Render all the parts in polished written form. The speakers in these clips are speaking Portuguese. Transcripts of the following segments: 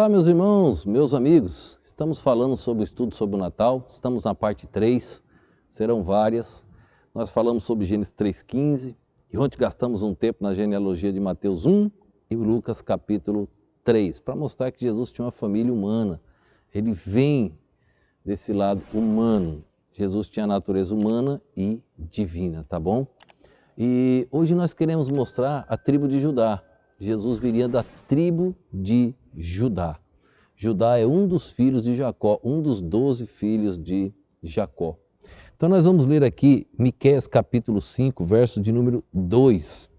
Olá, meus irmãos, meus amigos. Estamos falando sobre o estudo sobre o Natal. Estamos na parte 3, serão várias. Nós falamos sobre Gênesis 3,15 e ontem gastamos um tempo na genealogia de Mateus 1 e Lucas capítulo 3, para mostrar que Jesus tinha uma família humana. Ele vem desse lado humano. Jesus tinha a natureza humana e divina, tá bom? E hoje nós queremos mostrar a tribo de Judá. Jesus viria da tribo de Judá. Judá é um dos filhos de Jacó, um dos 12 filhos de Jacó. Então nós vamos ler aqui Miqueias capítulo 5, verso de número 2,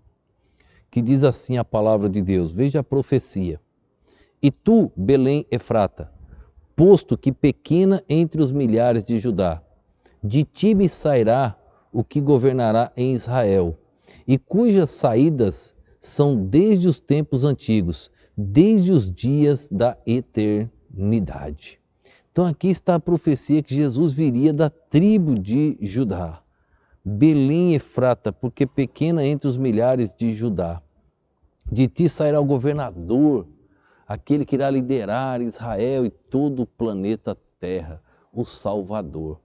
que diz assim a palavra de Deus. Veja a profecia. E tu, Belém Efrata, posto que pequena entre os milhares de Judá, de ti me sairá o que governará em Israel, e cujas saídas são desde os tempos antigos, desde os dias da eternidade. Então aqui está a profecia que Jesus viria da tribo de Judá. Belém Efrata, porque pequena entre os milhares de Judá. De ti sairá o governador, aquele que irá liderar Israel e todo o planeta Terra, o Salvador.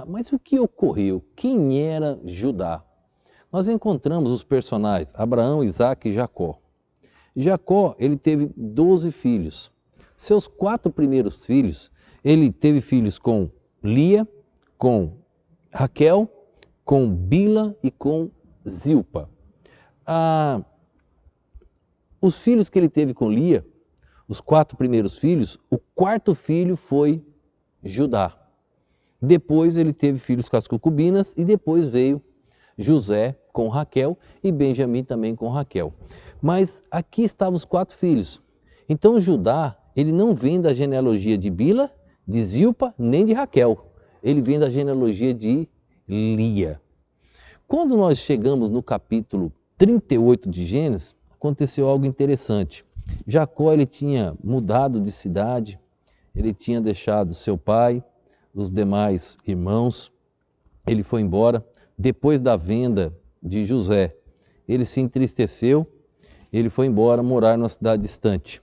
Mas o que ocorreu? Quem era Judá? Nós encontramos os personagens Abraão, Isaque e Jacó. Jacó, ele teve 12 filhos. Seus 4 primeiros filhos, ele teve filhos com Lia, com Raquel, com Bila e com Zilpa. Os filhos que ele teve com Lia, os 4 primeiros filhos, o 4º filho foi Judá. Depois ele teve filhos com as concubinas e depois veio José com Raquel e Benjamim também com Raquel. Mas aqui estavam os 4 filhos. Então Judá, ele não vem da genealogia de Bila, de Zilpa, nem de Raquel. Ele vem da genealogia de Lia. Quando nós chegamos no capítulo 38 de Gênesis, aconteceu algo interessante. Jacó, ele tinha mudado de cidade, ele tinha deixado seu pai, os demais irmãos, ele foi embora. Depois da venda de José, ele se entristeceu, ele foi embora morar numa cidade distante.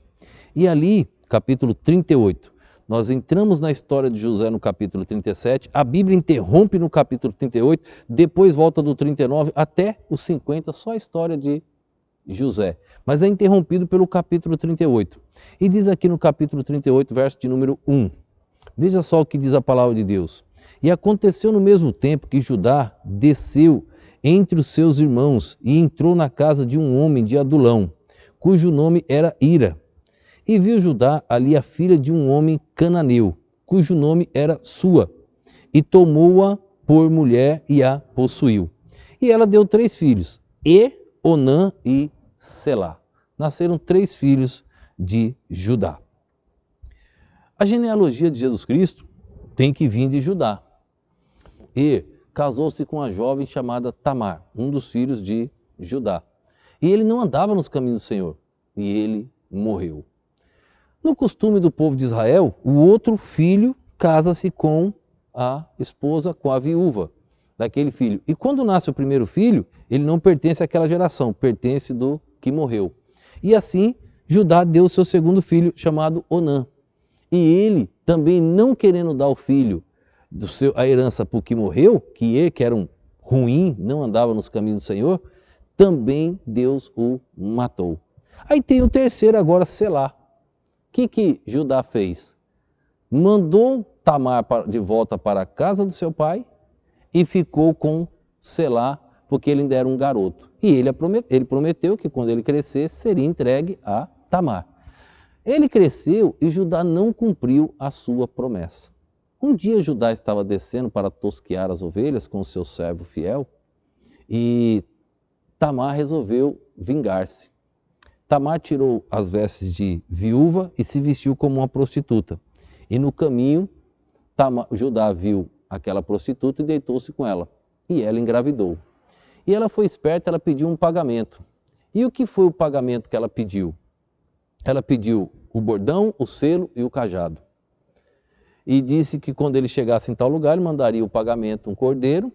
E ali, capítulo 38, nós entramos na história de José no capítulo 37, a Bíblia interrompe no capítulo 38, depois volta do 39 até os 50, só a história de José. Mas é interrompido pelo capítulo 38. E diz aqui no capítulo 38, verso de número 1. Veja só o que diz a palavra de Deus. E aconteceu no mesmo tempo que Judá desceu entre os seus irmãos e entrou na casa de um homem de Adulão, cujo nome era Ira. E viu Judá ali a filha de um homem cananeu, cujo nome era Sua, e tomou-a por mulher e a possuiu. E ela deu 3 filhos, Onã e Selá. Nasceram 3 filhos de Judá. A genealogia de Jesus Cristo tem que vir de Judá. Casou-se com uma jovem chamada Tamar, um dos filhos de Judá. E ele não andava nos caminhos do Senhor, e ele morreu. No costume do povo de Israel, o outro filho casa-se com a esposa, com a viúva daquele filho. E quando nasce o primeiro filho, ele não pertence àquela geração, pertence do que morreu. E assim, Judá deu seu segundo filho, chamado Onã. E ele, também não querendo dar o filho, a herança para o que morreu, que ele, que era um ruim, não andava nos caminhos do Senhor, também Deus o matou. Aí tem o terceiro agora, Selá. O que Judá fez? Mandou Tamar de volta para a casa do seu pai e ficou com Selá, porque ele ainda era um garoto. E ele prometeu que quando ele crescesse, seria entregue a Tamar. Ele cresceu e Judá não cumpriu a sua promessa. Um dia Judá estava descendo para tosquear as ovelhas com o seu servo fiel e Tamar resolveu vingar-se. Tamar tirou as vestes de viúva e se vestiu como uma prostituta. E no caminho, Judá viu aquela prostituta e deitou-se com ela. E ela engravidou. E ela foi esperta, ela pediu um pagamento. E o que foi o pagamento que ela pediu? Ela pediu o bordão, o selo e o cajado. E disse que quando ele chegasse em tal lugar, ele mandaria o pagamento, um cordeiro,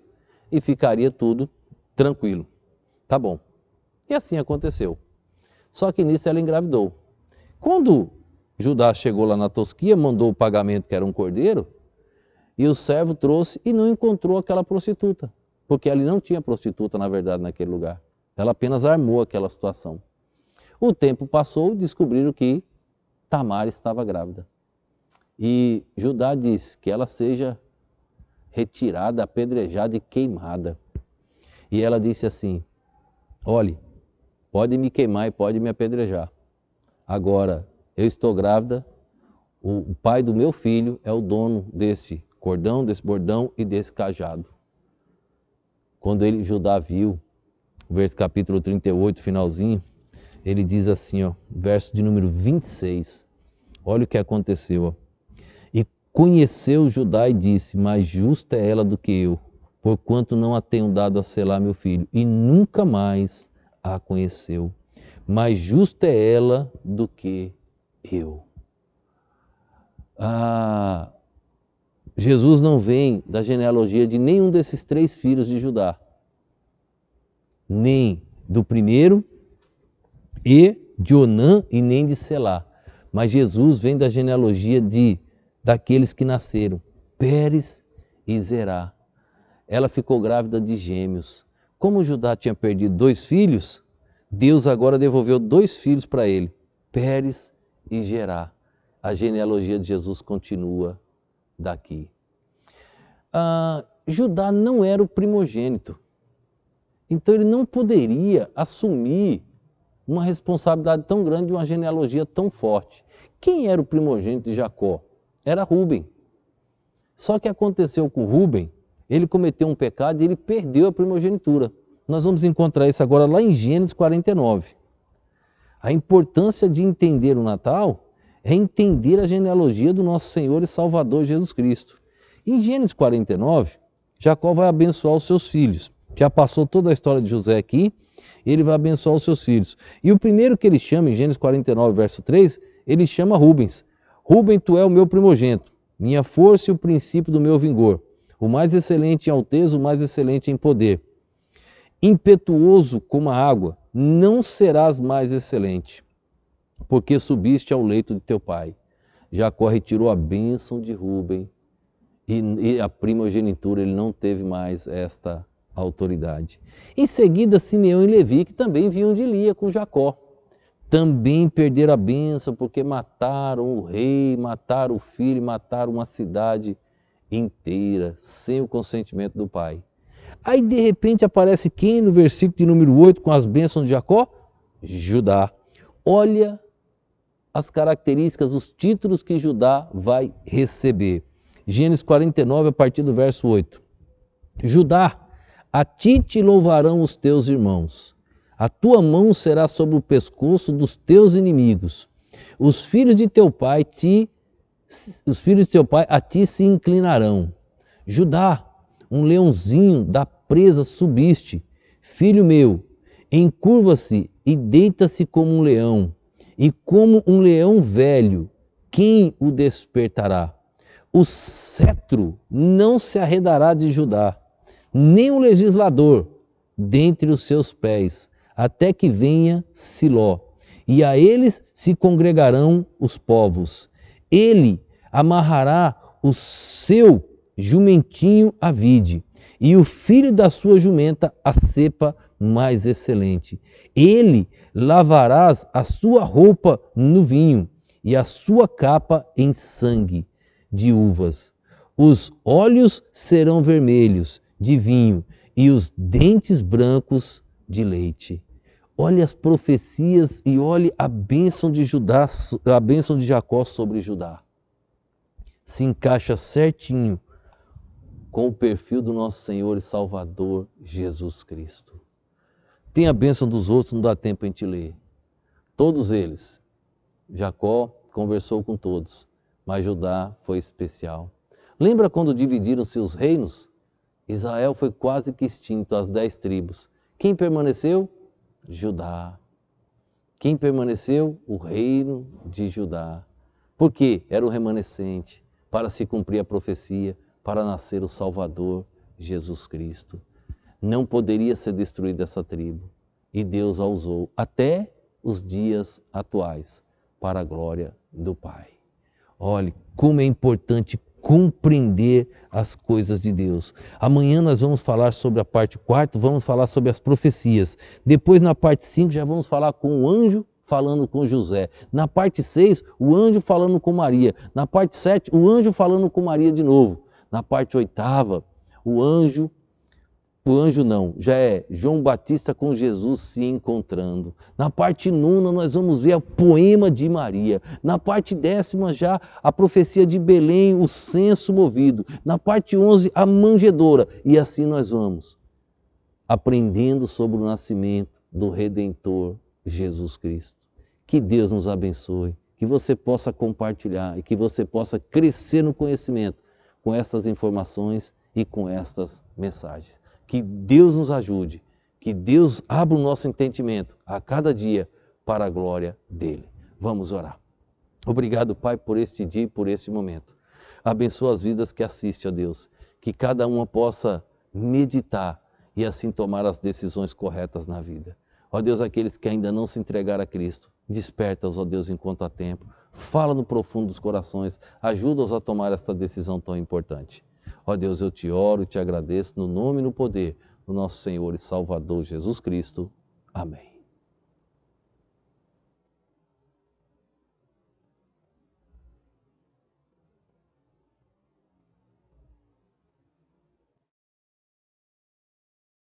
e ficaria tudo tranquilo. Tá bom. E assim aconteceu. Só que nisso ela engravidou. Quando Judá chegou lá na tosquia, mandou o pagamento, que era um cordeiro, e o servo trouxe e não encontrou aquela prostituta, porque ali não tinha prostituta, na verdade, naquele lugar. Ela apenas armou aquela situação. O tempo passou e descobriram que Tamar estava grávida. E Judá disse que ela seja retirada, apedrejada e queimada. E ela disse assim: olhe, pode me queimar e pode me apedrejar. Agora, eu estou grávida, o pai do meu filho é o dono desse cordão, desse bordão e desse cajado. Quando Judá viu, capítulo 38, finalzinho, ele diz assim, ó, verso de número 26, olha o que aconteceu. Ó. E conheceu Judá e disse, mais justa é ela do que eu, porquanto não a tenho dado a selar meu filho, e nunca mais a conheceu. Mais justa é ela do que eu. Jesus não vem da genealogia de nenhum desses 3 filhos de Judá, nem do primeiro, e de Onã, e nem de Selá. Mas Jesus vem da genealogia daqueles que nasceram, Pérez e Zerá. Ela ficou grávida de gêmeos. Como Judá tinha perdido 2 filhos, Deus agora devolveu 2 filhos para ele, Pérez e Zerá. A genealogia de Jesus continua daqui. Judá não era o primogênito, então ele não poderia assumir uma responsabilidade tão grande de uma genealogia tão forte. Quem era o primogênito de Jacó? Era Rúben. Só que aconteceu com Rúben, ele cometeu um pecado e ele perdeu a primogenitura. Nós vamos encontrar isso agora lá em Gênesis 49. A importância de entender o Natal é entender a genealogia do nosso Senhor e Salvador Jesus Cristo. Em Gênesis 49, Jacó vai abençoar os seus filhos. Já passou toda a história de José aqui, ele vai abençoar os seus filhos. E o primeiro que ele chama, em Gênesis 49, verso 3, ele chama Rubens. Rubem, tu é o meu primogênito, minha força e o princípio do meu vigor, o mais excelente em alteza, o mais excelente em poder. Impetuoso como a água, não serás mais excelente, porque subiste ao leito de teu pai. Jacó retirou a bênção de Rúben e a primogenitura, ele não teve mais esta autoridade. Em seguida, Simeão e Levi, que também vinham de Lia com Jacó, também perderam a bênção porque mataram o rei, mataram o filho, mataram uma cidade inteira, sem o consentimento do pai. Aí de repente aparece quem no versículo de número 8 com as bênçãos de Jacó? Judá. Olha as características, os títulos que Judá vai receber. Gênesis 49, a partir do verso 8. Judá, a ti te louvarão os teus irmãos. A tua mão será sobre o pescoço dos teus inimigos. Os filhos de teu pai a ti se inclinarão. Judá, um leãozinho da presa subiste. Filho meu, encurva-se e deita-se como um leão. E como um leão velho, quem o despertará? O cetro não se arredará de Judá, nem o legislador dentre os seus pés, até que venha Siló, e a eles se congregarão os povos. Ele amarrará o seu jumentinho à vide, e o filho da sua jumenta à cepa mais excelente. Ele lavarás a sua roupa no vinho, e a sua capa em sangue de uvas. Os olhos serão vermelhos de vinho, e os dentes brancos de leite. Olhe as profecias e olhe a bênção de Jacó sobre Judá. Se encaixa certinho com o perfil do nosso Senhor e Salvador Jesus Cristo. Tem a bênção dos outros, não dá tempo a gente ler. Todos eles, Jacó conversou com todos, mas Judá foi especial. Lembra quando dividiram seus reinos? Israel foi quase que extinto, as 10 tribos. Quem permaneceu? Judá. Quem permaneceu? O reino de Judá. Por quê? Era o remanescente, para se cumprir a profecia, para nascer o Salvador, Jesus Cristo. Não poderia ser destruída essa tribo. E Deus a usou até os dias atuais, para a glória do Pai. Olhe como é importante compreender as coisas de Deus. Amanhã nós vamos falar sobre a parte 4, vamos falar sobre as profecias. Depois na parte 5 já vamos falar com o anjo falando com José. Na parte 6, o anjo falando com Maria. Na parte 7, o anjo falando com Maria de novo. Na parte 8ª, já é João Batista com Jesus se encontrando. Na parte 9ª nós vamos ver o poema de Maria. Na parte 10ª já a profecia de Belém, o censo movido. Na parte 11 a manjedoura. E assim nós vamos aprendendo sobre o nascimento do Redentor Jesus Cristo. Que Deus nos abençoe, que você possa compartilhar e que você possa crescer no conhecimento com essas informações e com estas mensagens. Que Deus nos ajude, que Deus abra o nosso entendimento a cada dia para a glória dEle. Vamos orar. Obrigado, Pai, por este dia e por esse momento. Abençoa as vidas que assistem, ó Deus, que cada uma possa meditar e assim tomar as decisões corretas na vida. Ó Deus, aqueles que ainda não se entregaram a Cristo, desperta-os, ó Deus, enquanto há tempo. Fala no profundo dos corações, ajuda-os a tomar esta decisão tão importante. Ó Deus, eu te oro e te agradeço no nome e no poder do nosso Senhor e Salvador Jesus Cristo. Amém.